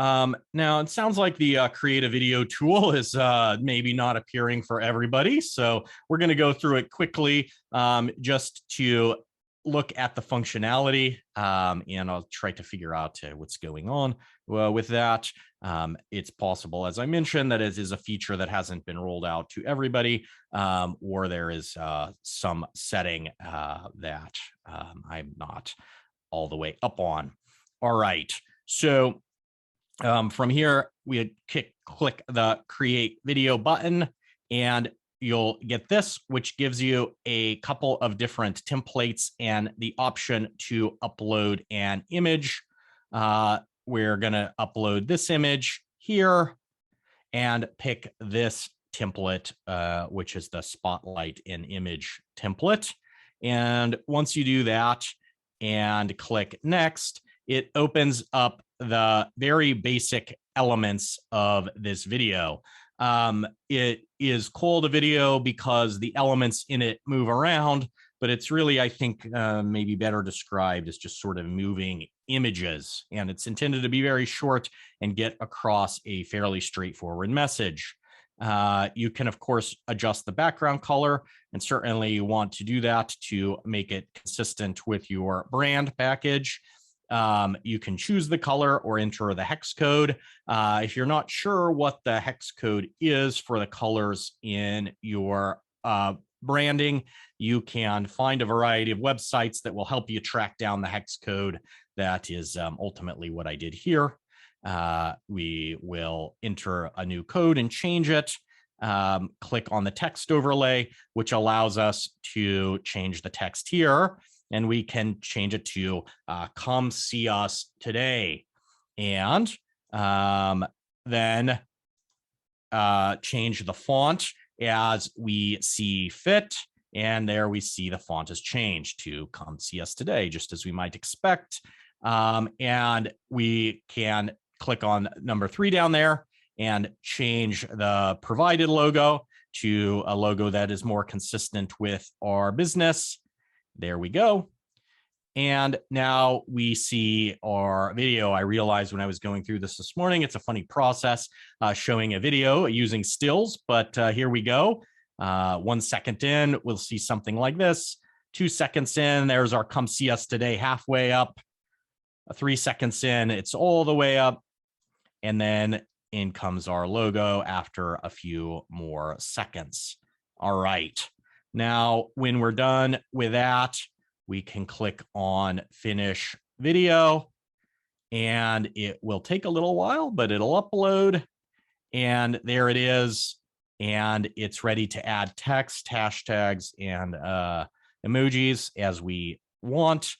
Now, it sounds like the create a video tool is maybe not appearing for everybody. So we're going to go through it quickly just to look at the functionality, and I'll try to figure out what's going on with that. It's possible, as I mentioned, that it is a feature that hasn't been rolled out to everybody, or there is some setting that I'm not all the way up on. All right. So from here, we click the create video button, and you'll get this, which gives you a couple of different templates and the option to upload an image. We're going to upload this image here and pick this template, which is the spotlight in image template. And once you do that and click next, it opens up the very basic elements of this video. It is called a video because the elements in it move around, but it's really, I think, maybe better described as just sort of moving images. And it's intended to be very short and get across a fairly straightforward message. You can, of course, adjust the background color, and certainly you want to do that to make it consistent with your brand package. You can choose the color or enter the hex code. If you're not sure what the hex code is for the colors in your branding, you can find a variety of websites that will help you track down the hex code. That is ultimately what I did here. We will enter a new code and change it. Click on the text overlay, which allows us to change the text here. And we can change it to come see us today. And then change the font as we see fit. And there we see the font has changed to come see us today, just as we might expect. And we can click on number 3 down there and change the provided logo to a logo that is more consistent with our business. There we go. And now we see our video. I realized when I was going through this morning, it's a funny process showing a video using stills, but here we go. 1 second in, we'll see something like this. 2 seconds in, there's our come see us today halfway up. 3 seconds in, it's all the way up. And then in comes our logo after a few more seconds. All right. Now, when we're done with that, we can click on finish video, and it will take a little while, but it'll upload. And there it is. And it's ready to add text, hashtags, and emojis as we want.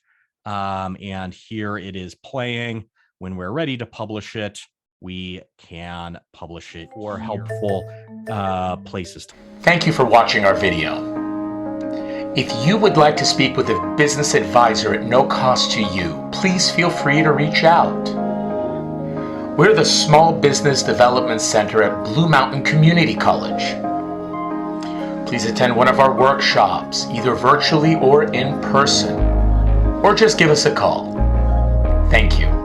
And here it is playing. When we're ready to publish it, we can publish it for helpful places. Thank you for watching our video. If you would like to speak with a business advisor at no cost to you, please feel free to reach out. We're the Small Business Development Center at Blue Mountain Community College. Please attend one of our workshops, either virtually or in person, or just give us a call. Thank you.